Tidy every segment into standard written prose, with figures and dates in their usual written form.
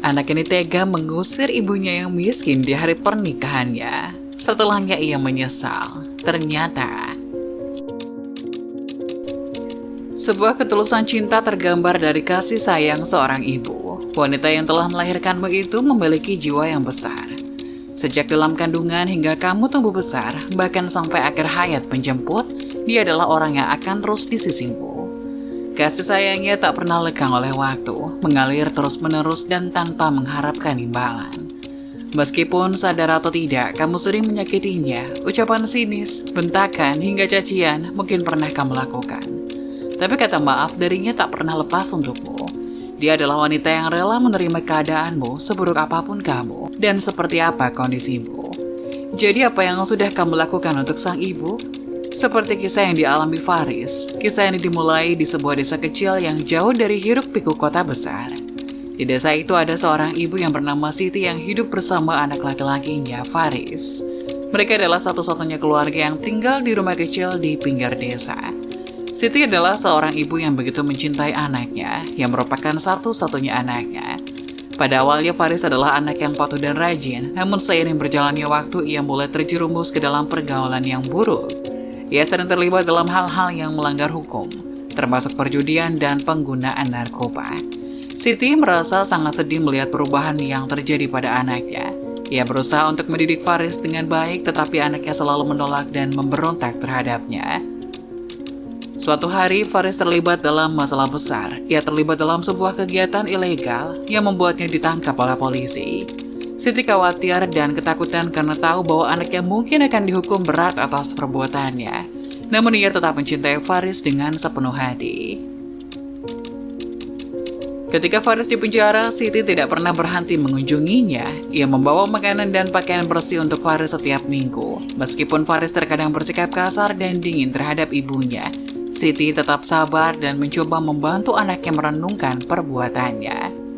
Anak ini tega mengusir ibunya yang miskin di hari pernikahannya. Setelahnya ia menyesal. Ternyata sebuah ketulusan cinta tergambar dari kasih sayang seorang ibu. Wanita yang telah melahirkanmu itu memiliki jiwa yang besar. Sejak dalam kandungan hingga kamu tumbuh besar, bahkan sampai akhir hayat menjemput, dia adalah orang yang akan terus di sisimu. Kasih sayangnya tak pernah lekang oleh waktu, mengalir terus-menerus dan tanpa mengharapkan imbalan. Meskipun sadar atau tidak, kamu sering menyakitinya. Ucapan sinis, bentakan, hingga cacian mungkin pernah kamu lakukan. Tapi kata maaf darinya tak pernah lepas untukmu. Dia adalah wanita yang rela menerima keadaanmu seburuk apapun kamu dan seperti apa kondisimu. Jadi apa yang sudah kamu lakukan untuk sang ibu? Seperti kisah yang dialami Faris, kisah yang dimulai di sebuah desa kecil yang jauh dari hiruk-pikuk kota besar. Di desa itu ada seorang ibu yang bernama Siti yang hidup bersama anak laki-lakinya, Faris. Mereka adalah satu-satunya keluarga yang tinggal di rumah kecil di pinggir desa. Siti adalah seorang ibu yang begitu mencintai anaknya, yang merupakan satu-satunya anaknya. Pada awalnya Faris adalah anak yang patuh dan rajin, namun seiring berjalannya waktu ia mulai terjerumus ke dalam pergaulan yang buruk. Ia sering terlibat dalam hal-hal yang melanggar hukum, termasuk perjudian dan penggunaan narkoba. Siti merasa sangat sedih melihat perubahan yang terjadi pada anaknya. Ia berusaha untuk mendidik Faris dengan baik, tetapi anaknya selalu menolak dan memberontak terhadapnya. Suatu hari, Faris terlibat dalam masalah besar. Ia terlibat dalam sebuah kegiatan ilegal yang membuatnya ditangkap oleh polisi. Siti khawatir dan ketakutan karena tahu bahwa anaknya mungkin akan dihukum berat atas perbuatannya. Namun ia tetap mencintai Faris dengan sepenuh hati. Ketika Faris di penjara, Siti tidak pernah berhenti mengunjunginya. Ia membawa makanan dan pakaian bersih untuk Faris setiap minggu. Meskipun Faris terkadang bersikap kasar dan dingin terhadap ibunya, Siti tetap sabar dan mencoba membantu anaknya merenungkan perbuatannya.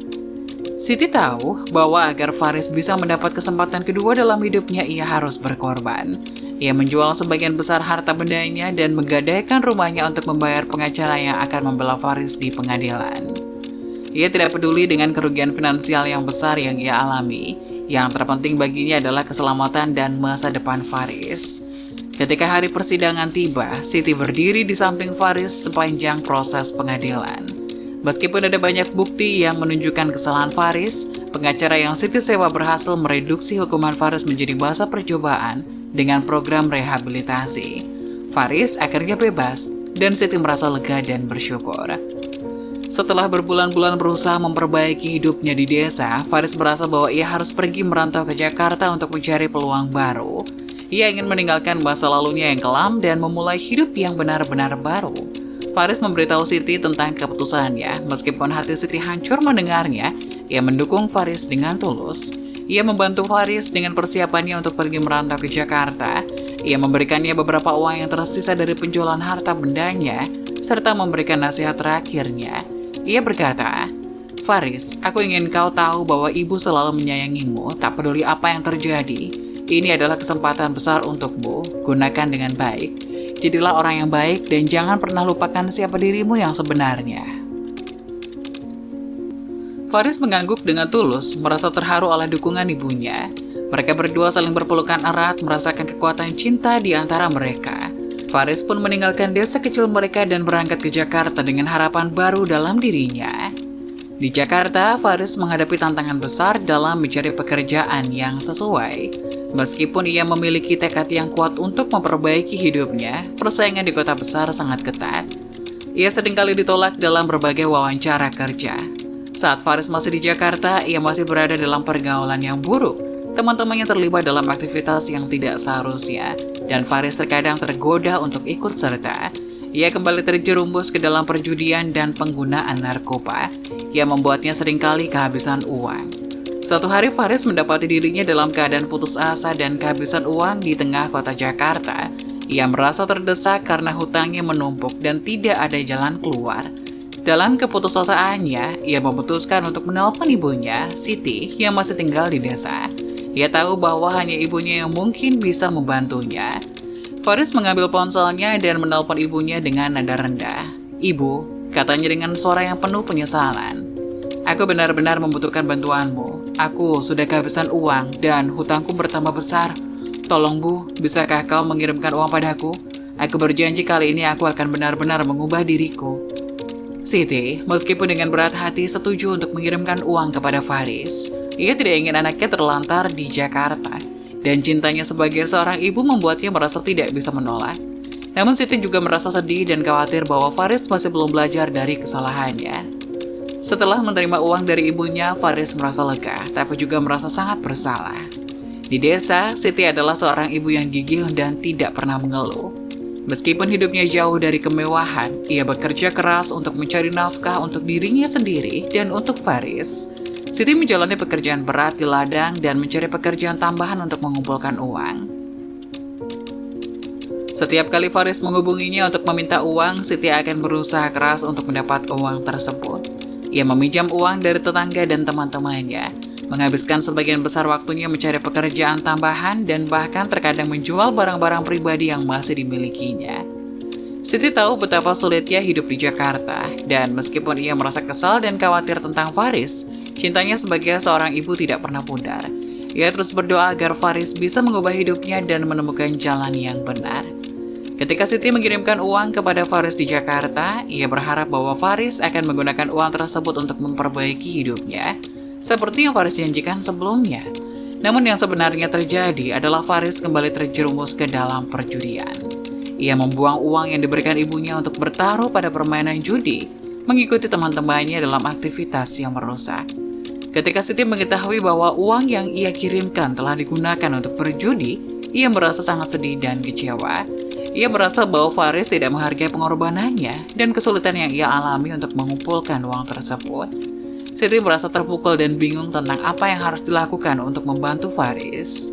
Siti tahu bahwa agar Faris bisa mendapat kesempatan kedua dalam hidupnya, ia harus berkorban. Ia menjual sebagian besar harta bendanya dan menggadaikan rumahnya untuk membayar pengacara yang akan membela Faris di pengadilan. Ia tidak peduli dengan kerugian finansial yang besar yang ia alami. Yang terpenting baginya adalah keselamatan dan masa depan Faris. Ketika hari persidangan tiba, Siti berdiri di samping Faris sepanjang proses pengadilan. Meskipun ada banyak bukti yang menunjukkan kesalahan Faris, pengacara yang Siti sewa berhasil mereduksi hukuman Faris menjadi masa percobaan dengan program rehabilitasi. Faris akhirnya bebas dan Siti merasa lega dan bersyukur. Setelah berbulan-bulan berusaha memperbaiki hidupnya di desa, Faris merasa bahwa ia harus pergi merantau ke Jakarta untuk mencari peluang baru. Ia ingin meninggalkan masa lalunya yang kelam dan memulai hidup yang benar-benar baru. Faris memberitahu Siti tentang keputusannya. Meskipun hati Siti hancur mendengarnya, ia mendukung Faris dengan tulus. Ia membantu Faris dengan persiapannya untuk pergi merantau ke Jakarta. Ia memberikannya beberapa uang yang tersisa dari penjualan harta bendanya, serta memberikan nasihat terakhirnya. Ia berkata, "Faris, aku ingin kau tahu bahwa ibu selalu menyayangimu, tak peduli apa yang terjadi. Ini adalah kesempatan besar untukmu, gunakan dengan baik. Jadilah orang yang baik dan jangan pernah lupakan siapa dirimu yang sebenarnya." Faris mengangguk dengan tulus, merasa terharu oleh dukungan ibunya. Mereka berdua saling berpelukan erat, merasakan kekuatan cinta di antara mereka. Faris pun meninggalkan desa kecil mereka dan berangkat ke Jakarta dengan harapan baru dalam dirinya. Di Jakarta, Faris menghadapi tantangan besar dalam mencari pekerjaan yang sesuai. Meskipun ia memiliki tekad yang kuat untuk memperbaiki hidupnya, persaingan di kota besar sangat ketat. Ia seringkali ditolak dalam berbagai wawancara kerja. Saat Faris masih di Jakarta, ia masih berada dalam pergaulan yang buruk. Teman-temannya terlibat dalam aktivitas yang tidak seharusnya, dan Faris terkadang tergoda untuk ikut serta. Ia kembali terjerumus ke dalam perjudian dan penggunaan narkoba. Ia membuatnya seringkali kehabisan uang. Suatu hari Faris mendapati dirinya dalam keadaan putus asa dan kehabisan uang di tengah kota Jakarta. Ia merasa terdesak karena hutangnya menumpuk dan tidak ada jalan keluar. Dalam keputusasaannya, ia memutuskan untuk menelpon ibunya, Siti, yang masih tinggal di desa. Ia tahu bahwa hanya ibunya yang mungkin bisa membantunya. Faris mengambil ponselnya dan menelpon ibunya dengan nada rendah. "Ibu," katanya dengan suara yang penuh penyesalan. "Aku Aku benar-benar membutuhkan bantuanmu. Aku sudah kehabisan uang dan hutangku bertambah besar. Tolong Bu, bisakah kau mengirimkan uang padaku? Aku berjanji kali ini aku akan benar-benar mengubah diriku. Siti, meskipun dengan berat hati setuju untuk mengirimkan uang kepada Faris. Ia tidak ingin anaknya terlantar di Jakarta. Dan cintanya sebagai seorang ibu membuatnya merasa tidak bisa menolak. Namun Siti juga merasa sedih dan khawatir bahwa Faris masih belum belajar dari kesalahannya. Setelah menerima uang dari ibunya, Faris merasa lega, tapi juga merasa sangat bersalah. Di desa, Siti adalah seorang ibu yang gigih dan tidak pernah mengeluh. Meskipun hidupnya jauh dari kemewahan, ia bekerja keras untuk mencari nafkah untuk dirinya sendiri dan untuk Faris. Siti menjalani pekerjaan berat di ladang dan mencari pekerjaan tambahan untuk mengumpulkan uang. Setiap kali Faris menghubunginya untuk meminta uang, Siti akan berusaha keras untuk mendapat uang tersebut. Ia meminjam uang dari tetangga dan teman-temannya, menghabiskan sebagian besar waktunya mencari pekerjaan tambahan dan bahkan terkadang menjual barang-barang pribadi yang masih dimilikinya. Siti tahu betapa sulitnya hidup di Jakarta, dan meskipun ia merasa kesal dan khawatir tentang Faris, cintanya sebagai seorang ibu tidak pernah pudar. Ia terus berdoa agar Faris bisa mengubah hidupnya dan menemukan jalan yang benar. Ketika Siti mengirimkan uang kepada Faris di Jakarta, ia berharap bahwa Faris akan menggunakan uang tersebut untuk memperbaiki hidupnya, seperti yang Faris janjikan sebelumnya. Namun yang sebenarnya terjadi adalah Faris kembali terjerumus ke dalam perjudian. Ia membuang uang yang diberikan ibunya untuk bertaruh pada permainan judi, mengikuti teman-temannya dalam aktivitas yang merusak. Ketika Siti mengetahui bahwa uang yang ia kirimkan telah digunakan untuk berjudi, ia merasa sangat sedih dan kecewa. Ia merasa bahwa Faris tidak menghargai pengorbanannya dan kesulitan yang ia alami untuk mengumpulkan uang tersebut. Siti merasa terpukul dan bingung tentang apa yang harus dilakukan untuk membantu Faris.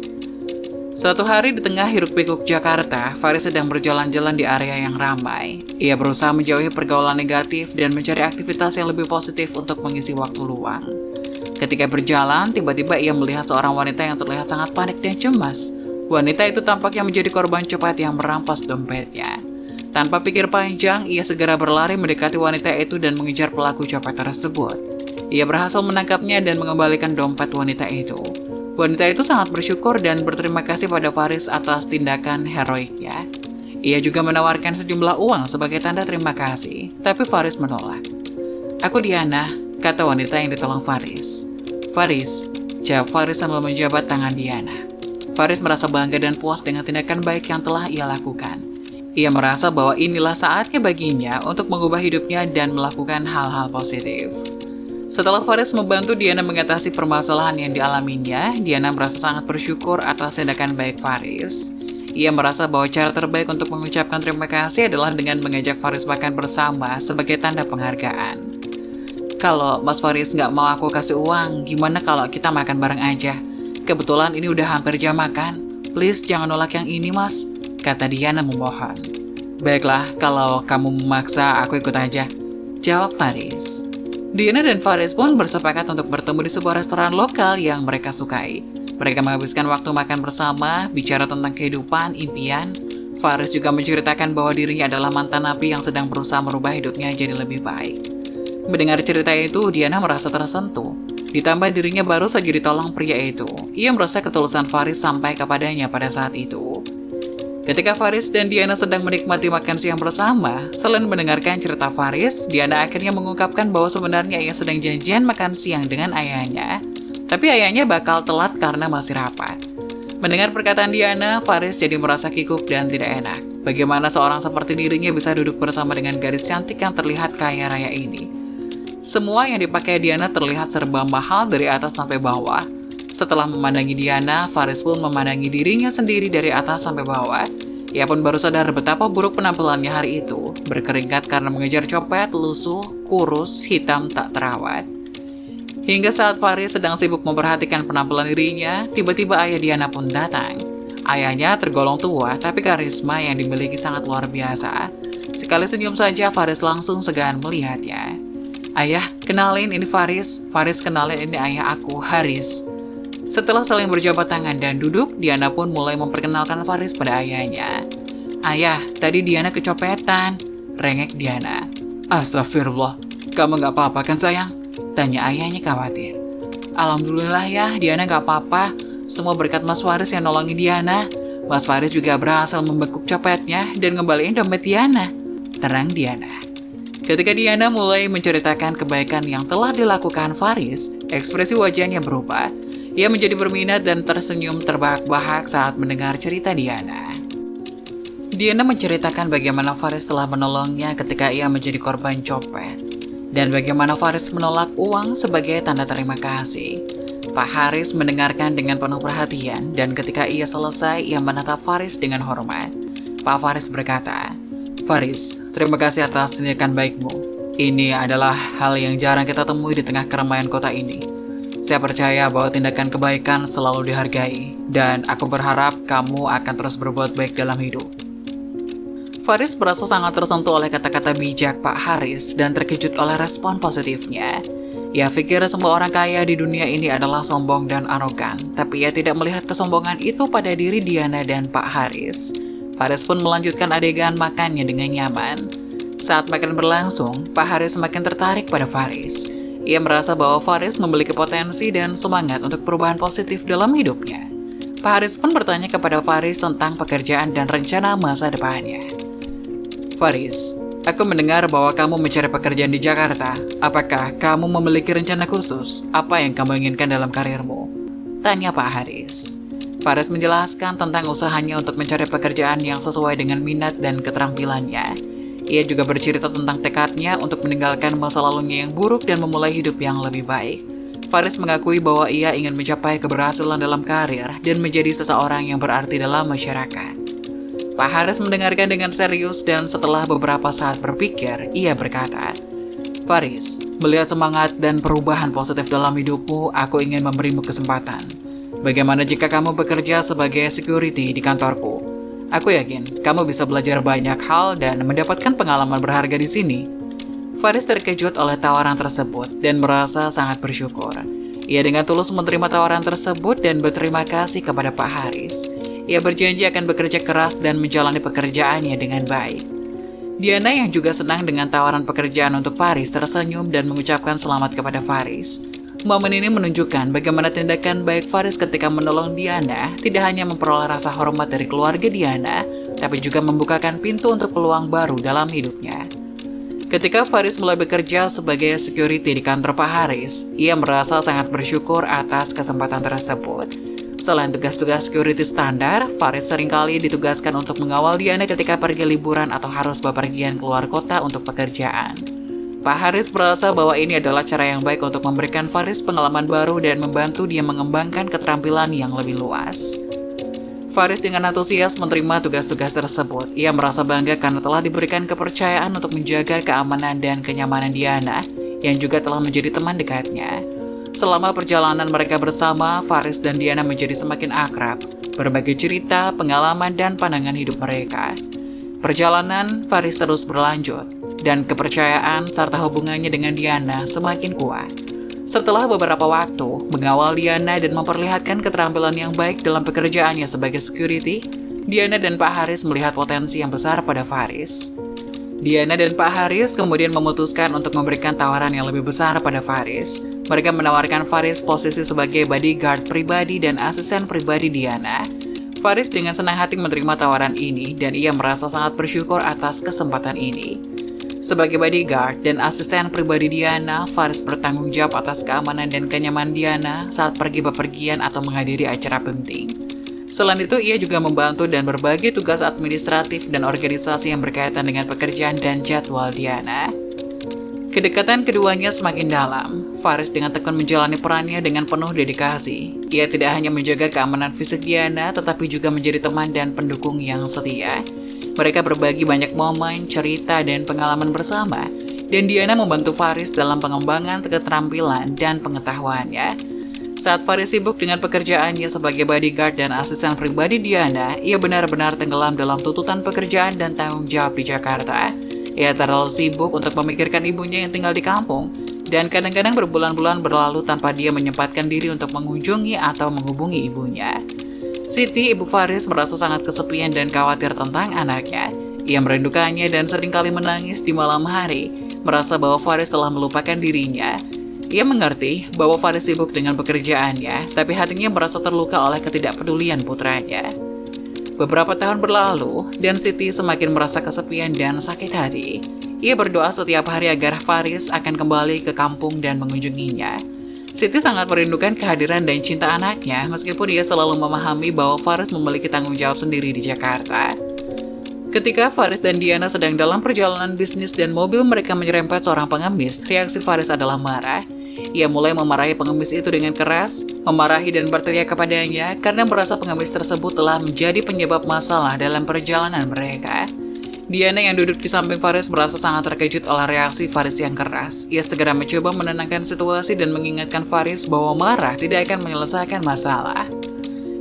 Suatu hari di tengah hiruk-pikuk Jakarta, Faris sedang berjalan-jalan di area yang ramai. Ia berusaha menjauhi pergaulan negatif dan mencari aktivitas yang lebih positif untuk mengisi waktu luang. Ketika berjalan, tiba-tiba ia melihat seorang wanita yang terlihat sangat panik dan cemas. Wanita itu tampaknya menjadi korban copet yang merampas dompetnya. Tanpa pikir panjang, ia segera berlari mendekati wanita itu dan mengejar pelaku copet tersebut. Ia berhasil menangkapnya dan mengembalikan dompet wanita itu. Wanita itu sangat bersyukur dan berterima kasih pada Faris atas tindakan heroiknya. Ia juga menawarkan sejumlah uang sebagai tanda terima kasih, tapi Faris menolak. "Aku Diana," kata wanita yang ditolong Faris. "Faris," jawab Faris sambil menjabat tangan Diana. Faris merasa bangga dan puas dengan tindakan baik yang telah ia lakukan. Ia merasa bahwa inilah saatnya baginya untuk mengubah hidupnya dan melakukan hal-hal positif. Setelah Faris membantu Diana mengatasi permasalahan yang dialaminya, Diana merasa sangat bersyukur atas tindakan baik Faris. Ia merasa bahwa cara terbaik untuk mengucapkan terima kasih adalah dengan mengajak Faris makan bersama sebagai tanda penghargaan. "Kalau Mas Faris nggak mau aku kasih uang, gimana kalau kita makan bareng aja? Kebetulan ini udah hampir jam makan. Please jangan nolak yang ini Mas," kata Diana memohon. "Baiklah, kalau kamu memaksa aku ikut aja," jawab Faris. Diana dan Faris pun bersepakat untuk bertemu di sebuah restoran lokal yang mereka sukai. Mereka menghabiskan waktu makan bersama, bicara tentang kehidupan, impian. Faris juga menceritakan bahwa dirinya adalah mantan napi yang sedang berusaha merubah hidupnya jadi lebih baik. Mendengar cerita itu, Diana merasa tersentuh. Ditambah dirinya baru saja ditolong pria itu. Ia merasa ketulusan Faris sampai kepadanya pada saat itu. Ketika Faris dan Diana sedang menikmati makan siang bersama, selain mendengarkan cerita Faris, Diana akhirnya mengungkapkan bahwa sebenarnya ia sedang janjian makan siang dengan ayahnya. Tapi ayahnya bakal telat karena masih rapat. Mendengar perkataan Diana, Faris jadi merasa kikuk dan tidak enak. Bagaimana seorang seperti dirinya bisa duduk bersama dengan gadis cantik yang terlihat kaya raya ini? Semua yang dipakai Diana terlihat serba mahal dari atas sampai bawah. Setelah memandangi Diana, Faris pun memandangi dirinya sendiri dari atas sampai bawah. Ia pun baru sadar betapa buruk penampilannya hari itu. Berkeringat karena mengejar copet, lusuh, kurus, hitam, tak terawat. Hingga saat Faris sedang sibuk memperhatikan penampilan dirinya, tiba-tiba ayah Diana pun datang. Ayahnya tergolong tua, tapi karisma yang dimiliki sangat luar biasa. Sekali senyum saja, Faris langsung segan melihatnya. "Ayah, kenalin ini Faris. Faris, kenalin ini ayah aku, Haris." Setelah saling berjabat tangan dan duduk, Diana pun mulai memperkenalkan Faris pada ayahnya. "Ayah, tadi Diana kecopetan," rengek Diana. "Astagfirullah, kamu gak apa-apa kan sayang?" Tanya ayahnya khawatir. Alhamdulillah ya, Diana gak apa-apa. Semua berkat Mas Faris yang nolongin Diana. Mas Faris juga berhasil membekuk copetnya dan ngembaliin dompet Diana. Terang Diana. Ketika Diana mulai menceritakan kebaikan yang telah dilakukan Faris, ekspresi wajahnya berubah. Ia menjadi berminat dan tersenyum terbahak-bahak saat mendengar cerita Diana. Diana menceritakan bagaimana Faris telah menolongnya ketika ia menjadi korban copet, dan bagaimana Faris menolak uang sebagai tanda terima kasih. Pak Haris mendengarkan dengan penuh perhatian, dan ketika ia selesai, ia menatap Faris dengan hormat. Pak Faris berkata, "Faris, terima kasih atas tindakan baikmu. Ini adalah hal yang jarang kita temui di tengah keramaian kota ini. Saya percaya bahwa tindakan kebaikan selalu dihargai, dan aku berharap kamu akan terus berbuat baik dalam hidup." Faris merasa sangat tersentuh oleh kata-kata bijak Pak Haris dan terkejut oleh respon positifnya. Ia pikir semua orang kaya di dunia ini adalah sombong dan arogan, tapi ia tidak melihat kesombongan itu pada diri Diana dan Pak Haris. Faris pun melanjutkan adegan makannya dengan nyaman. Saat makan berlangsung, Pak Haris semakin tertarik pada Faris. Ia merasa bahwa Faris memiliki potensi dan semangat untuk perubahan positif dalam hidupnya. Pak Haris pun bertanya kepada Faris tentang pekerjaan dan rencana masa depannya. "Faris, aku mendengar bahwa kamu mencari pekerjaan di Jakarta. Apakah kamu memiliki rencana khusus? Apa yang kamu inginkan dalam karirmu?" Tanya Pak Haris. Faris menjelaskan tentang usahanya untuk mencari pekerjaan yang sesuai dengan minat dan keterampilannya. Ia juga bercerita tentang tekadnya untuk meninggalkan masa lalunya yang buruk dan memulai hidup yang lebih baik. Faris mengakui bahwa ia ingin mencapai keberhasilan dalam karir dan menjadi seseorang yang berarti dalam masyarakat. Pak Haris mendengarkan dengan serius dan setelah beberapa saat berpikir, ia berkata, "Faris, melihat semangat dan perubahan positif dalam hidupmu, aku ingin memberimu kesempatan. Bagaimana jika kamu bekerja sebagai security di kantorku? Aku yakin kamu bisa belajar banyak hal dan mendapatkan pengalaman berharga di sini." Faris terkejut oleh tawaran tersebut dan merasa sangat bersyukur. Ia dengan tulus menerima tawaran tersebut dan berterima kasih kepada Pak Haris. Ia berjanji akan bekerja keras dan menjalani pekerjaannya dengan baik. Diana yang juga senang dengan tawaran pekerjaan untuk Faris tersenyum dan mengucapkan selamat kepada Faris. Momen ini menunjukkan bagaimana tindakan baik Faris ketika menolong Diana tidak hanya memperoleh rasa hormat dari keluarga Diana, tapi juga membukakan pintu untuk peluang baru dalam hidupnya. Ketika Faris mulai bekerja sebagai security di kantor Pak Haris, ia merasa sangat bersyukur atas kesempatan tersebut. Selain tugas-tugas security standar, Faris seringkali ditugaskan untuk mengawal Diana ketika pergi liburan atau harus bepergian keluar kota untuk pekerjaan. Pak Haris merasa bahwa ini adalah cara yang baik untuk memberikan Faris pengalaman baru dan membantu dia mengembangkan keterampilan yang lebih luas. Faris dengan antusias menerima tugas-tugas tersebut. Ia merasa bangga karena telah diberikan kepercayaan untuk menjaga keamanan dan kenyamanan Diana, yang juga telah menjadi teman dekatnya. Selama perjalanan mereka bersama, Faris dan Diana menjadi semakin akrab, berbagi cerita, pengalaman, dan pandangan hidup mereka. Perjalanan Faris terus berlanjut, dan kepercayaan serta hubungannya dengan Diana semakin kuat. Setelah beberapa waktu mengawal Diana dan memperlihatkan keterampilan yang baik dalam pekerjaannya sebagai security, Diana dan Pak Haris melihat potensi yang besar pada Faris. Diana dan Pak Haris kemudian memutuskan untuk memberikan tawaran yang lebih besar pada Faris. Mereka menawarkan Faris posisi sebagai bodyguard pribadi dan asisten pribadi Diana. Faris dengan senang hati menerima tawaran ini dan ia merasa sangat bersyukur atas kesempatan ini. Sebagai bodyguard dan asisten pribadi Diana, Faris bertanggung jawab atas keamanan dan kenyamanan Diana saat pergi bepergian atau menghadiri acara penting. Selain itu, ia juga membantu dan berbagi tugas administratif dan organisasi yang berkaitan dengan pekerjaan dan jadwal Diana. Kedekatan keduanya semakin dalam. Faris dengan tekun menjalani perannya dengan penuh dedikasi. Ia tidak hanya menjaga keamanan fisik Diana, tetapi juga menjadi teman dan pendukung yang setia. Mereka berbagi banyak momen, cerita, dan pengalaman bersama, dan Diana membantu Faris dalam pengembangan keterampilan dan pengetahuannya. Saat Faris sibuk dengan pekerjaannya sebagai bodyguard dan asisten pribadi Diana, ia benar-benar tenggelam dalam tuntutan pekerjaan dan tanggung jawab di Jakarta. Ia terlalu sibuk untuk memikirkan ibunya yang tinggal di kampung, dan kadang-kadang berbulan-bulan berlalu tanpa dia menyempatkan diri untuk mengunjungi atau menghubungi ibunya. Siti, ibu Faris, merasa sangat kesepian dan khawatir tentang anaknya. Ia merindukannya dan seringkali menangis di malam hari, merasa bahwa Faris telah melupakan dirinya. Ia mengerti bahwa Faris sibuk dengan pekerjaannya, tapi hatinya merasa terluka oleh ketidakpedulian putranya. Beberapa tahun berlalu, dan Siti semakin merasa kesepian dan sakit hati. Ia berdoa setiap hari agar Faris akan kembali ke kampung dan mengunjunginya. Siti sangat merindukan kehadiran dan cinta anaknya, meskipun ia selalu memahami bahwa Faris memiliki tanggung jawab sendiri di Jakarta. Ketika Faris dan Diana sedang dalam perjalanan bisnis dan mobil mereka menyerempet seorang pengemis, reaksi Faris adalah marah. Ia mulai memarahi pengemis itu dengan keras, memarahi dan berteriak kepadanya karena merasa pengemis tersebut telah menjadi penyebab masalah dalam perjalanan mereka. Diana yang duduk di samping Faris merasa sangat terkejut oleh reaksi Faris yang keras. Ia segera mencoba menenangkan situasi dan mengingatkan Faris bahwa marah tidak akan menyelesaikan masalah.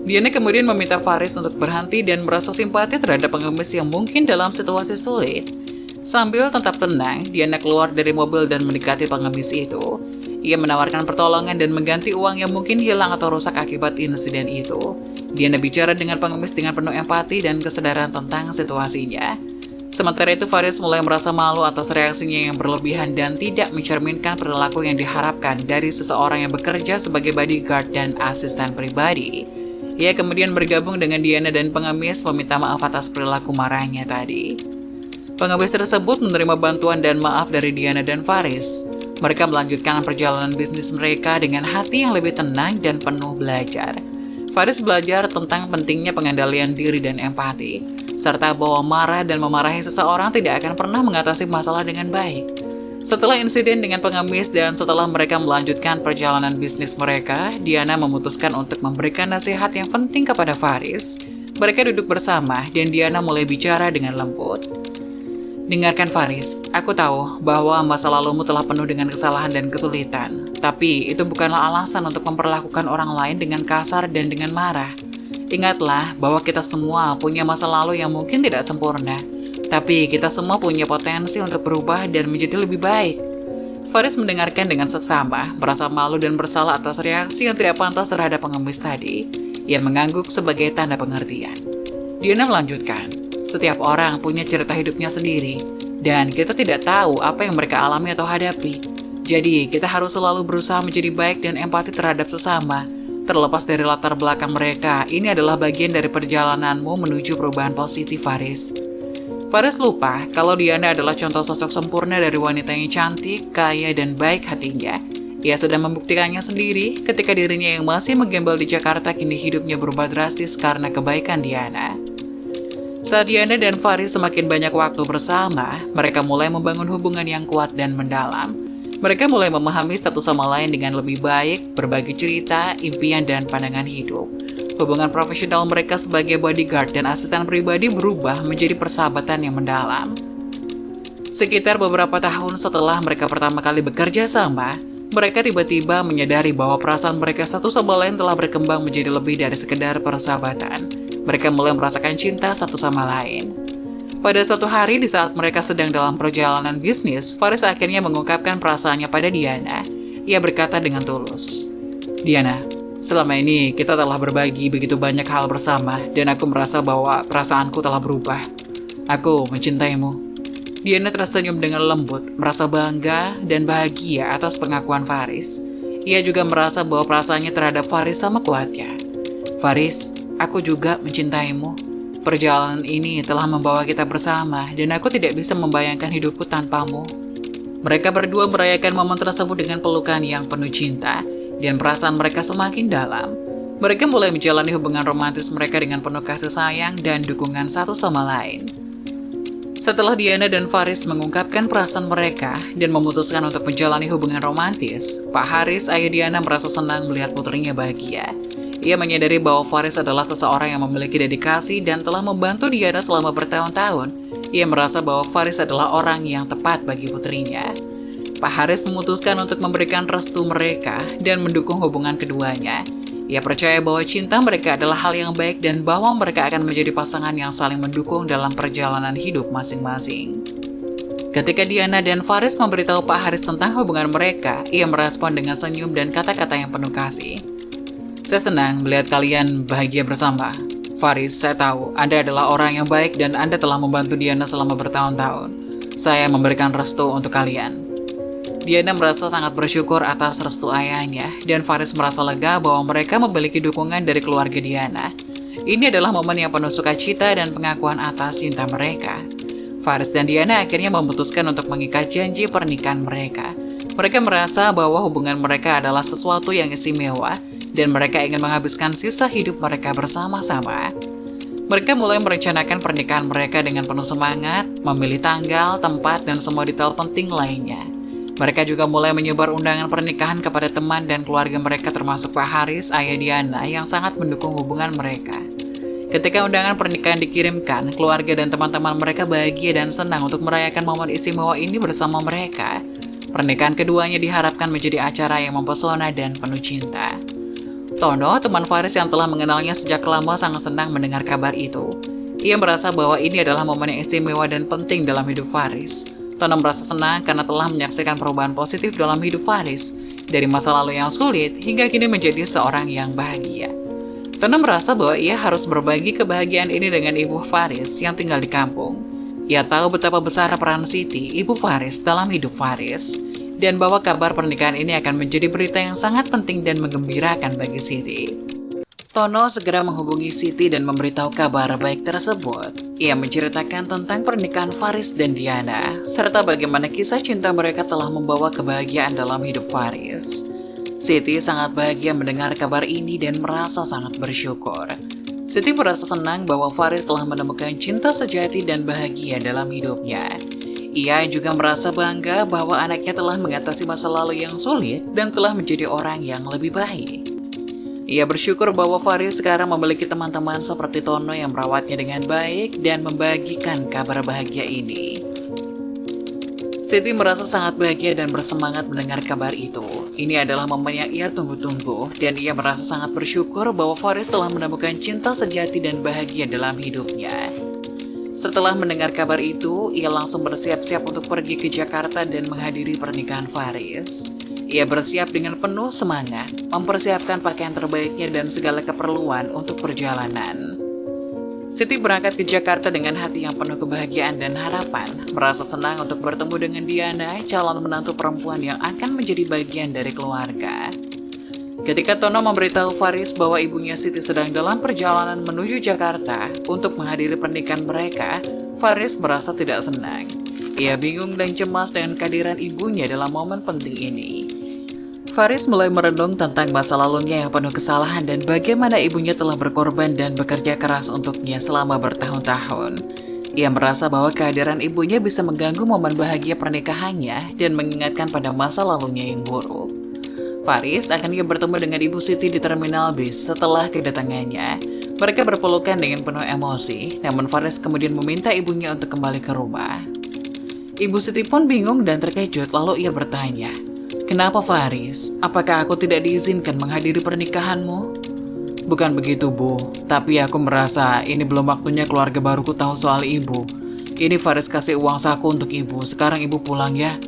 Diana kemudian meminta Faris untuk berhenti dan merasa simpati terhadap pengemis yang mungkin dalam situasi sulit. Sambil tetap tenang, Diana keluar dari mobil dan mendekati pengemis itu. Ia menawarkan pertolongan dan mengganti uang yang mungkin hilang atau rusak akibat insiden itu. Diana bicara dengan pengemis dengan penuh empati dan kesadaran tentang situasinya. Sementara itu Faris mulai merasa malu atas reaksinya yang berlebihan dan tidak mencerminkan perilaku yang diharapkan dari seseorang yang bekerja sebagai bodyguard dan asisten pribadi. Ia kemudian bergabung dengan Diana dan pengemis meminta maaf atas perilaku marahnya tadi. Pengemis tersebut menerima bantuan dan maaf dari Diana dan Faris. Mereka melanjutkan perjalanan bisnis mereka dengan hati yang lebih tenang dan penuh belajar. Faris belajar tentang pentingnya pengendalian diri dan empati, serta bahwa marah dan memarahi seseorang tidak akan pernah mengatasi masalah dengan baik. Setelah insiden dengan pengemis dan setelah mereka melanjutkan perjalanan bisnis mereka, Diana memutuskan untuk memberikan nasihat yang penting kepada Faris. Mereka duduk bersama dan Diana mulai bicara dengan lembut. Dengarkan Faris, aku tahu bahwa masa lalumu telah penuh dengan kesalahan dan kesulitan. Tapi itu bukanlah alasan untuk memperlakukan orang lain dengan kasar dan dengan marah. Ingatlah bahwa kita semua punya masa lalu yang mungkin tidak sempurna. Tapi kita semua punya potensi untuk berubah dan menjadi lebih baik. Faris mendengarkan dengan seksama, merasa malu dan bersalah atas reaksi yang tidak pantas terhadap pengemis tadi. Ia mengangguk sebagai tanda pengertian. Diana melanjutkan. Setiap orang punya cerita hidupnya sendiri, dan kita tidak tahu apa yang mereka alami atau hadapi. Jadi, kita harus selalu berusaha menjadi baik dan empati terhadap sesama. Terlepas dari latar belakang mereka, ini adalah bagian dari perjalananmu menuju perubahan positif, Faris. Faris lupa kalau Diana adalah contoh sosok sempurna dari wanita yang cantik, kaya, dan baik hatinya. Ia sudah membuktikannya sendiri ketika dirinya yang masih menggembel di Jakarta kini hidupnya berubah drastis karena kebaikan Diana. Saat Diana dan Faris semakin banyak waktu bersama, mereka mulai membangun hubungan yang kuat dan mendalam. Mereka mulai memahami satu sama lain dengan lebih baik, berbagi cerita, impian, dan pandangan hidup. Hubungan profesional mereka sebagai bodyguard dan asisten pribadi berubah menjadi persahabatan yang mendalam. Sekitar beberapa tahun setelah mereka pertama kali bekerja sama, mereka tiba-tiba menyadari bahwa perasaan mereka satu sama lain telah berkembang menjadi lebih dari sekedar persahabatan. Mereka mulai merasakan cinta satu sama lain. Pada suatu hari di saat mereka sedang dalam perjalanan bisnis, Faris akhirnya mengungkapkan perasaannya pada Diana. Ia berkata dengan tulus, "Diana, selama ini kita telah berbagi begitu banyak hal bersama dan aku merasa bahwa perasaanku telah berubah. Aku mencintaimu." Diana tersenyum dengan lembut, merasa bangga dan bahagia atas pengakuan Faris. Ia juga merasa bahwa perasaannya terhadap Faris sama kuatnya. "Faris, aku juga mencintaimu. Perjalanan ini telah membawa kita bersama dan aku tidak bisa membayangkan hidupku tanpamu." Mereka berdua merayakan momen tersebut dengan pelukan yang penuh cinta dan perasaan mereka semakin dalam. Mereka mulai menjalani hubungan romantis mereka dengan penuh kasih sayang dan dukungan satu sama lain. Setelah Diana dan Faris mengungkapkan perasaan mereka dan memutuskan untuk menjalani hubungan romantis, Pak Haris, ayah Diana, merasa senang melihat putrinya bahagia. Ia menyadari bahwa Faris adalah seseorang yang memiliki dedikasi dan telah membantu Diana selama bertahun-tahun. Ia merasa bahwa Faris adalah orang yang tepat bagi putrinya. Pak Haris memutuskan untuk memberikan restu mereka dan mendukung hubungan keduanya. Ia percaya bahwa cinta mereka adalah hal yang baik dan bahwa mereka akan menjadi pasangan yang saling mendukung dalam perjalanan hidup masing-masing. Ketika Diana dan Faris memberitahu Pak Haris tentang hubungan mereka, ia merespon dengan senyum dan kata-kata yang penuh kasih. "Saya senang melihat kalian bahagia bersama. Faris, saya tahu Anda adalah orang yang baik dan Anda telah membantu Diana selama bertahun-tahun. Saya memberikan restu untuk kalian." Diana merasa sangat bersyukur atas restu ayahnya, dan Faris merasa lega bahwa mereka memiliki dukungan dari keluarga Diana. Ini adalah momen yang penuh sukacita dan pengakuan atas cinta mereka. Faris dan Diana akhirnya memutuskan untuk mengikat janji pernikahan mereka. Mereka merasa bahwa hubungan mereka adalah sesuatu yang istimewa, dan mereka ingin menghabiskan sisa hidup mereka bersama-sama. Mereka mulai merencanakan pernikahan mereka dengan penuh semangat, memilih tanggal, tempat, dan semua detail penting lainnya. Mereka juga mulai menyebar undangan pernikahan kepada teman dan keluarga mereka termasuk Pak Haris, ayah Diana, yang sangat mendukung hubungan mereka. Ketika undangan pernikahan dikirimkan, keluarga dan teman-teman mereka bahagia dan senang untuk merayakan momen istimewa ini bersama mereka. Pernikahan keduanya diharapkan menjadi acara yang mempesona dan penuh cinta. Tono, teman Faris yang telah mengenalnya sejak lama, sangat senang mendengar kabar itu. Ia merasa bahwa ini adalah momen yang istimewa dan penting dalam hidup Faris. Tono merasa senang karena telah menyaksikan perubahan positif dalam hidup Faris, dari masa lalu yang sulit hingga kini menjadi seorang yang bahagia. Tono merasa bahwa ia harus berbagi kebahagiaan ini dengan ibu Faris yang tinggal di kampung. Ia tahu betapa besar peran Siti, ibu Faris, dalam hidup Faris, dan bahwa kabar pernikahan ini akan menjadi berita yang sangat penting dan menggembirakan bagi Siti. Tono segera menghubungi Siti dan memberitahu kabar baik tersebut. Ia menceritakan tentang pernikahan Faris dan Diana, serta bagaimana kisah cinta mereka telah membawa kebahagiaan dalam hidup Faris. Siti sangat bahagia mendengar kabar ini dan merasa sangat bersyukur. Siti merasa senang bahwa Faris telah menemukan cinta sejati dan bahagia dalam hidupnya. Ia juga merasa bangga bahwa anaknya telah mengatasi masa lalu yang sulit dan telah menjadi orang yang lebih baik. Ia bersyukur bahwa Faris sekarang memiliki teman-teman seperti Tono yang merawatnya dengan baik dan membagikan kabar bahagia ini. Siti merasa sangat bahagia dan bersemangat mendengar kabar itu. Ini adalah momen yang ia tunggu-tunggu, dan ia merasa sangat bersyukur bahwa Faris telah menemukan cinta sejati dan bahagia dalam hidupnya. Setelah mendengar kabar itu, ia langsung bersiap-siap untuk pergi ke Jakarta dan menghadiri pernikahan Faris. Ia bersiap dengan penuh semangat, mempersiapkan pakaian terbaiknya dan segala keperluan untuk perjalanan. Siti berangkat ke Jakarta dengan hati yang penuh kebahagiaan dan harapan, merasa senang untuk bertemu dengan Diana, calon menantu perempuan yang akan menjadi bagian dari keluarga. Ketika Tono memberitahu Faris bahwa ibunya Siti sedang dalam perjalanan menuju Jakarta untuk menghadiri pernikahan mereka, Faris merasa tidak senang. Ia bingung dan cemas dengan kehadiran ibunya dalam momen penting ini. Faris mulai merenung tentang masa lalunya yang penuh kesalahan dan bagaimana ibunya telah berkorban dan bekerja keras untuknya selama bertahun-tahun. Ia merasa bahwa kehadiran ibunya bisa mengganggu momen bahagia pernikahannya dan mengingatkan pada masa lalunya yang buruk. Faris akhirnya bertemu dengan Ibu Siti di terminal bis setelah kedatangannya. Mereka berpelukan dengan penuh emosi, namun Faris kemudian meminta ibunya untuk kembali ke rumah. Ibu Siti pun bingung dan terkejut, lalu ia bertanya, "Kenapa Faris? Apakah aku tidak diizinkan menghadiri pernikahanmu?" "Bukan begitu, Bu. Tapi aku merasa ini belum waktunya keluarga baruku tahu soal ibu. Ini Faris kasih uang saku untuk ibu, sekarang ibu pulang ya,"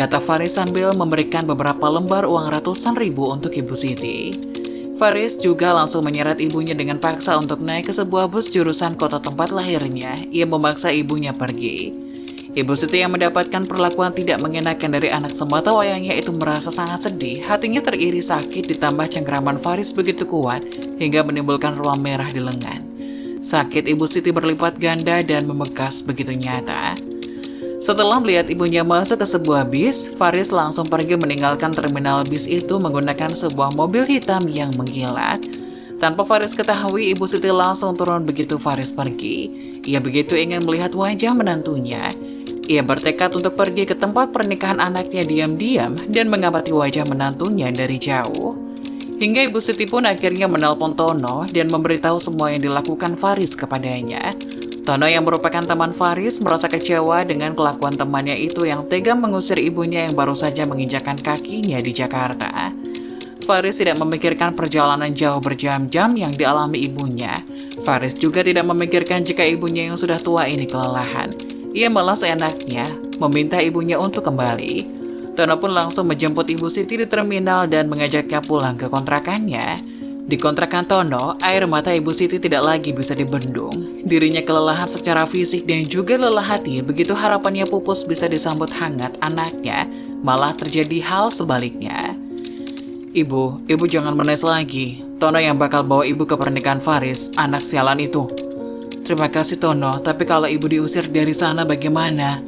kata Faris sambil memberikan beberapa lembar uang ratusan ribu untuk Ibu Siti. Faris juga langsung menyeret ibunya dengan paksa untuk naik ke sebuah bus jurusan kota tempat lahirnya. Ia memaksa ibunya pergi. Ibu Siti yang mendapatkan perlakuan tidak mengenakan dari anak semata wayangnya itu merasa sangat sedih. Hatinya teriri sakit ditambah cengkeraman Faris begitu kuat hingga menimbulkan ruam merah di lengan. Sakit Ibu Siti berlipat ganda dan membekas begitu nyata. Setelah melihat ibunya masuk ke sebuah bis, Faris langsung pergi meninggalkan terminal bis itu menggunakan sebuah mobil hitam yang mengkilat. Tanpa Faris ketahui, Ibu Siti langsung turun begitu Faris pergi. Ia begitu ingin melihat wajah menantunya. Ia bertekad untuk pergi ke tempat pernikahan anaknya diam-diam dan mengamati wajah menantunya dari jauh. Hingga Ibu Siti pun akhirnya menelpon Tono dan memberitahu semua yang dilakukan Faris kepadanya. Tono yang merupakan teman Faris merasa kecewa dengan kelakuan temannya itu yang tega mengusir ibunya yang baru saja menginjakkan kakinya di Jakarta. Faris tidak memikirkan perjalanan jauh berjam-jam yang dialami ibunya. Faris juga tidak memikirkan jika ibunya yang sudah tua ini kelelahan. Ia malah seenaknya meminta ibunya untuk kembali. Tono pun langsung menjemput Ibu Siti di terminal dan mengajaknya pulang ke kontrakannya. Di kontrakan Tono, air mata Ibu Siti tidak lagi bisa dibendung. Dirinya kelelahan secara fisik dan juga lelah hati begitu harapannya pupus bisa disambut hangat anaknya Malah terjadi hal sebaliknya. Ibu jangan menangis lagi. Tono yang bakal bawa ibu ke pernikahan Faris, anak sialan itu. Terima kasih Tono, tapi kalau ibu diusir dari sana bagaimana?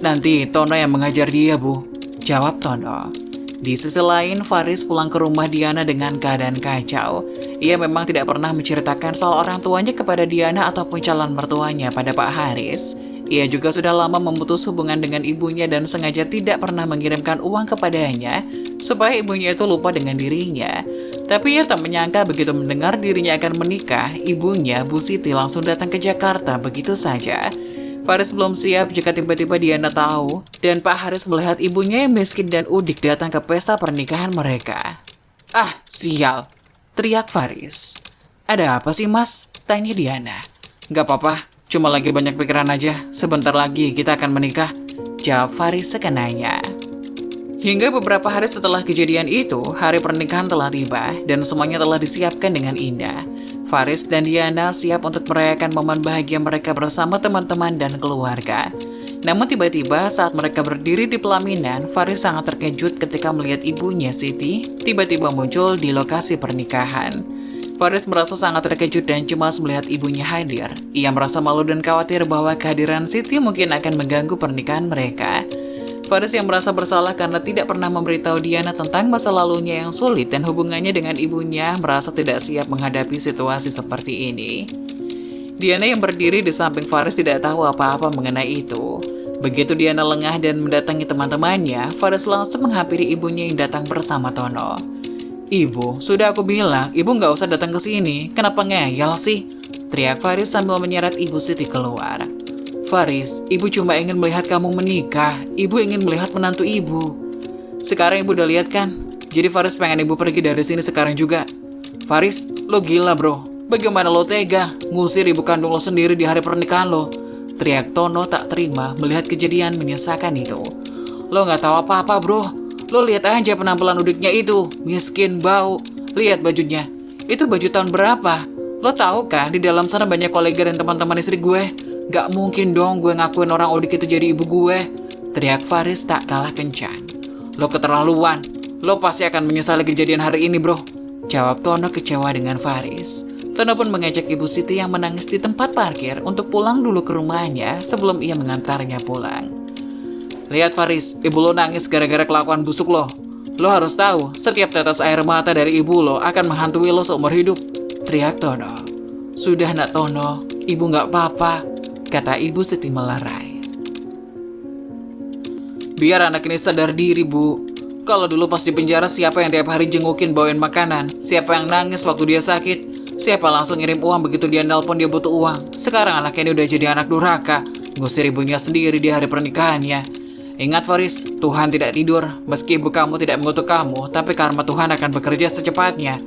Nanti Tono yang mengajar dia, Bu. Jawab Tono. Di sisi lain, Faris pulang ke rumah Diana dengan keadaan kacau. Ia memang tidak pernah menceritakan soal orang tuanya kepada Diana ataupun calon mertuanya pada Pak Haris. Ia juga sudah lama memutus hubungan dengan ibunya dan sengaja tidak pernah mengirimkan uang kepadanya supaya ibunya itu lupa dengan dirinya. Tapi ia tak menyangka begitu mendengar dirinya akan menikah, ibunya, Bu Siti, langsung datang ke Jakarta begitu saja. Faris belum siap jika tiba-tiba Diana tahu, dan Pak Haris melihat ibunya yang miskin dan udik datang ke pesta pernikahan mereka. Ah, sial, teriak Faris. Ada apa sih, Mas? Tanya Diana. Gak apa-apa, cuma lagi banyak pikiran aja. Sebentar lagi kita akan menikah, jawab Faris sekenanya. Hingga beberapa hari setelah kejadian itu, hari pernikahan telah tiba dan semuanya telah disiapkan dengan indah. Faris dan Diana siap untuk merayakan momen bahagia mereka bersama teman-teman dan keluarga. Namun tiba-tiba saat mereka berdiri di pelaminan, Faris sangat terkejut ketika melihat ibunya Siti tiba-tiba muncul di lokasi pernikahan. Faris merasa sangat terkejut dan cemas melihat ibunya hadir. Ia merasa malu dan khawatir bahwa kehadiran Siti mungkin akan mengganggu pernikahan mereka. Faris yang merasa bersalah karena tidak pernah memberitahu Diana tentang masa lalunya yang sulit dan hubungannya dengan ibunya, merasa tidak siap menghadapi situasi seperti ini. Diana yang berdiri di samping Faris tidak tahu apa-apa mengenai itu. Begitu Diana lengah dan mendatangi teman-temannya, Faris langsung menghampiri ibunya yang datang bersama Tono. Ibu, sudah aku bilang, ibu nggak usah datang ke sini. Kenapa ngeyel sih? Teriak Faris sambil menyeret ibu Siti keluar. Faris, ibu cuma ingin melihat kamu menikah. Ibu ingin melihat menantu ibu. Sekarang ibu udah lihat kan? Jadi Faris pengen ibu pergi dari sini sekarang juga. Faris, lo gila bro. Bagaimana lo tega ngusir ibu kandung lo sendiri di hari pernikahan lo? Teriak Tono tak terima melihat kejadian menyesakan itu. Lo gak tahu apa-apa bro. Lo lihat aja penampilan udiknya itu. Miskin, bau. Lihat bajunya. Itu baju tahun berapa? Lo tahu kan di dalam sana banyak kolega dan teman-teman istri gue. Gak mungkin dong gue ngakuin orang udik itu jadi ibu gue. Teriak Faris tak kalah kencang. Lo keterlaluan. Lo pasti akan menyesali kejadian hari ini bro. Jawab Tono kecewa dengan Faris. Tono pun mengajak ibu Siti yang menangis di tempat parkir untuk pulang dulu ke rumahnya sebelum ia mengantarnya pulang. Lihat Faris, ibu lo nangis gara-gara kelakuan busuk lo. Lo harus tahu, setiap tetes air mata dari ibu lo akan menghantui lo seumur hidup. Teriak Tono. Sudah nak Tono, ibu gak apa-apa, kata ibu Siti melerai. Biar anak ini sadar diri bu. Kalau dulu pas di penjara siapa yang tiap hari jengukin bawain makanan? Siapa yang nangis waktu dia sakit? Siapa langsung ngirim uang begitu dia nelpon dia butuh uang? Sekarang anak ini udah jadi anak durhaka, ngusir ibunya sendiri di hari pernikahannya. Ingat Faris, Tuhan tidak tidur. Meski ibu kamu tidak mengutuk kamu, tapi karma Tuhan akan bekerja secepatnya.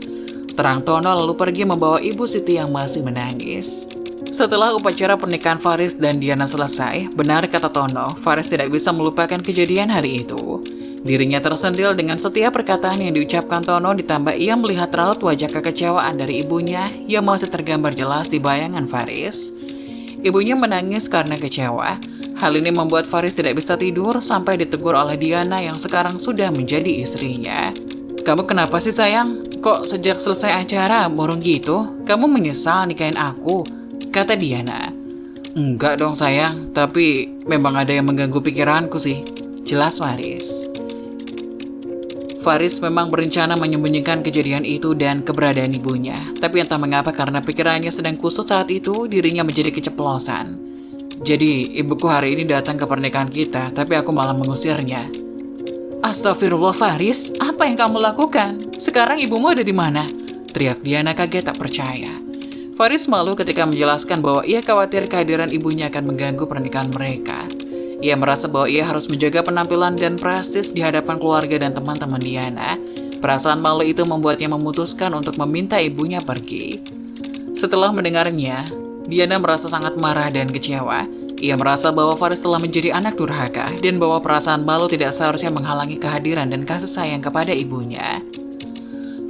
Terang Tono lalu pergi membawa ibu Siti yang masih menangis. Setelah upacara pernikahan Faris dan Diana selesai, benar kata Tono, Faris tidak bisa melupakan kejadian hari itu. Dirinya tersentil dengan setiap perkataan yang diucapkan Tono, ditambah ia melihat raut wajah kekecewaan dari ibunya yang masih tergambar jelas di bayangan Faris. Ibunya menangis karena kecewa. Hal ini membuat Faris tidak bisa tidur sampai ditegur oleh Diana yang sekarang sudah menjadi istrinya. Kamu kenapa sih sayang? Kok sejak selesai acara murung gitu? Kamu menyesal nikahin aku? Kata Diana. Enggak dong sayang, tapi memang ada yang mengganggu pikiranku sih. Jelas Faris. Faris memang berencana menyembunyikan kejadian itu dan keberadaan ibunya. Tapi entah mengapa karena pikirannya sedang kusut saat itu, dirinya menjadi keceplosan. Jadi, ibuku hari ini datang ke pernikahan kita, tapi aku malah mengusirnya. Astagfirullah Faris, apa yang kamu lakukan? Sekarang ibumu ada di mana? Teriak Diana kaget tak percaya. Faris malu ketika menjelaskan bahwa ia khawatir kehadiran ibunya akan mengganggu pernikahan mereka. Ia merasa bahwa ia harus menjaga penampilan dan prestis di hadapan keluarga dan teman-teman Diana. Perasaan malu itu membuatnya memutuskan untuk meminta ibunya pergi. Setelah mendengarnya, Diana merasa sangat marah dan kecewa. Ia merasa bahwa Faris telah menjadi anak durhaka dan bahwa perasaan malu tidak seharusnya menghalangi kehadiran dan kasih sayang kepada ibunya.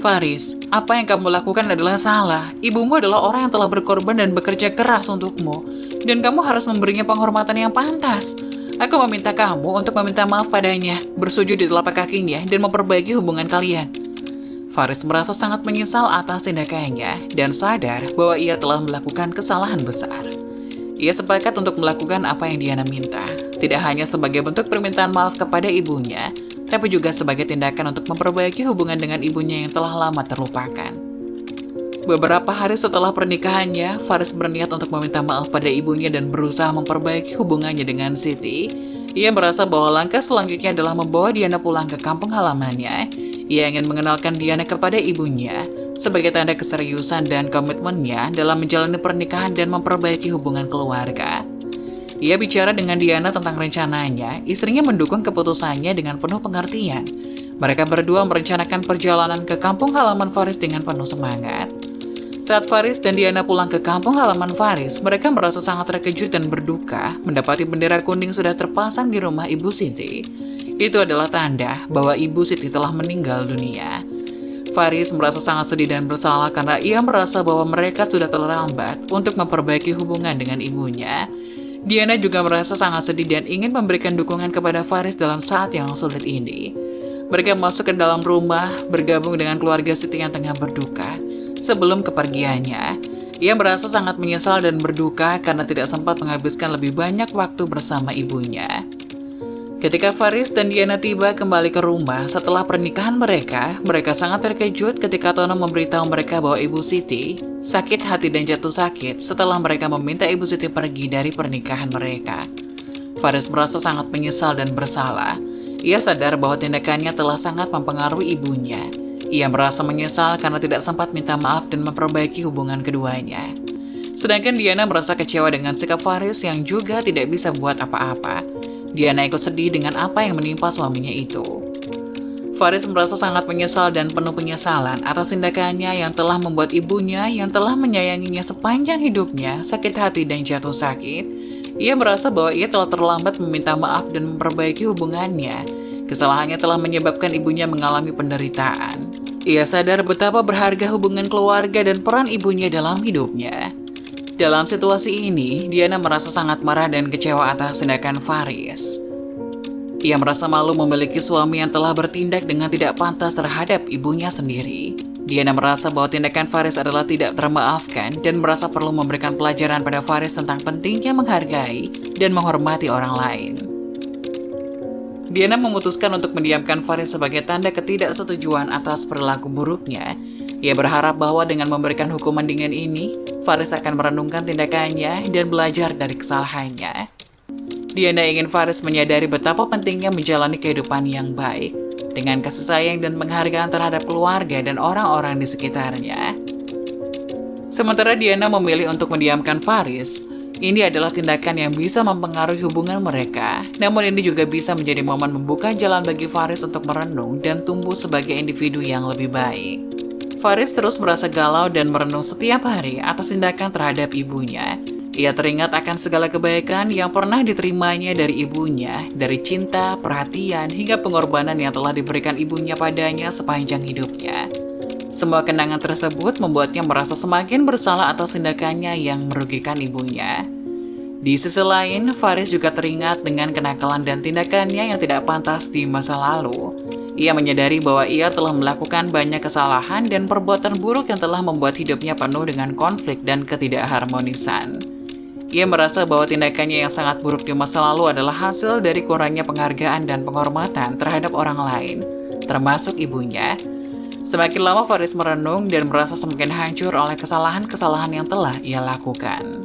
Faris, apa yang kamu lakukan adalah salah. Ibumu adalah orang yang telah berkorban dan bekerja keras untukmu. Dan kamu harus memberinya penghormatan yang pantas. Aku meminta kamu untuk meminta maaf padanya, bersujud di telapak kakinya, dan memperbaiki hubungan kalian. Faris merasa sangat menyesal atas tindakannya dan sadar bahwa ia telah melakukan kesalahan besar. Ia sepakat untuk melakukan apa yang Diana minta, tidak hanya sebagai bentuk permintaan maaf kepada ibunya, tapi juga sebagai tindakan untuk memperbaiki hubungan dengan ibunya yang telah lama terlupakan. Beberapa hari setelah pernikahannya, Faris berniat untuk meminta maaf pada ibunya dan berusaha memperbaiki hubungannya dengan Siti. Ia merasa bahwa langkah selanjutnya adalah membawa Diana pulang ke kampung halamannya. Ia ingin mengenalkan Diana kepada ibunya sebagai tanda keseriusan dan komitmennya dalam menjalani pernikahan dan memperbaiki hubungan keluarga. Ia bicara dengan Diana tentang rencananya, istrinya mendukung keputusannya dengan penuh pengertian. Mereka berdua merencanakan perjalanan ke kampung halaman Faris dengan penuh semangat. Saat Faris dan Diana pulang ke kampung halaman Faris, mereka merasa sangat terkejut dan berduka mendapati bendera kuning sudah terpasang di rumah Ibu Siti. Itu adalah tanda bahwa Ibu Siti telah meninggal dunia. Faris merasa sangat sedih dan bersalah karena ia merasa bahwa mereka sudah terlambat untuk memperbaiki hubungan dengan ibunya. Diana juga merasa sangat sedih dan ingin memberikan dukungan kepada Faris dalam saat yang sulit ini. Mereka masuk ke dalam rumah, bergabung dengan keluarga Siti yang tengah berduka. Sebelum kepergiannya, ia merasa sangat menyesal dan berduka karena tidak sempat menghabiskan lebih banyak waktu bersama ibunya. Ketika Faris dan Diana tiba kembali ke rumah setelah pernikahan mereka sangat terkejut ketika Tono memberitahu mereka bahwa Ibu Siti sakit hati dan jatuh sakit setelah mereka meminta Ibu Siti pergi dari pernikahan mereka. Faris merasa sangat menyesal dan bersalah. Ia sadar bahwa tindakannya telah sangat mempengaruhi ibunya. Ia merasa menyesal karena tidak sempat minta maaf dan memperbaiki hubungan keduanya. Sedangkan Diana merasa kecewa dengan sikap Faris yang juga tidak bisa buat apa-apa. Diana ikut sedih dengan apa yang menimpa suaminya itu. Faris merasa sangat menyesal dan penuh penyesalan atas tindakannya yang telah membuat ibunya yang telah menyayanginya sepanjang hidupnya sakit hati dan jatuh sakit. Ia merasa bahwa ia telah terlambat meminta maaf dan memperbaiki hubungannya. Kesalahannya telah menyebabkan ibunya mengalami penderitaan. Ia sadar betapa berharga hubungan keluarga dan peran ibunya dalam hidupnya. Dalam situasi ini, Diana merasa sangat marah dan kecewa atas tindakan Faris. Ia merasa malu memiliki suami yang telah bertindak dengan tidak pantas terhadap ibunya sendiri. Diana merasa bahwa tindakan Faris adalah tidak termaafkan dan merasa perlu memberikan pelajaran pada Faris tentang pentingnya menghargai dan menghormati orang lain. Diana memutuskan untuk mendiamkan Faris sebagai tanda ketidaksetujuan atas perilaku buruknya. Ia berharap bahwa dengan memberikan hukuman dingin ini, Faris akan merenungkan tindakannya dan belajar dari kesalahannya. Diana ingin Faris menyadari betapa pentingnya menjalani kehidupan yang baik, dengan kasih sayang dan penghargaan terhadap keluarga dan orang-orang di sekitarnya. Sementara Diana memilih untuk mendiamkan Faris, ini adalah tindakan yang bisa mempengaruhi hubungan mereka. Namun ini juga bisa menjadi momen membuka jalan bagi Faris untuk merenung dan tumbuh sebagai individu yang lebih baik. Faris terus merasa galau dan merenung setiap hari atas tindakan terhadap ibunya. Ia teringat akan segala kebaikan yang pernah diterimanya dari ibunya, dari cinta, perhatian, hingga pengorbanan yang telah diberikan ibunya padanya sepanjang hidupnya. Semua kenangan tersebut membuatnya merasa semakin bersalah atas tindakannya yang merugikan ibunya. Di sisi lain, Faris juga teringat dengan kenakalan dan tindakannya yang tidak pantas di masa lalu. Ia menyadari bahwa ia telah melakukan banyak kesalahan dan perbuatan buruk yang telah membuat hidupnya penuh dengan konflik dan ketidakharmonisan. Ia merasa bahwa tindakannya yang sangat buruk di masa lalu adalah hasil dari kurangnya penghargaan dan penghormatan terhadap orang lain, termasuk ibunya. Semakin lama Faris merenung dan merasa semakin hancur oleh kesalahan-kesalahan yang telah ia lakukan.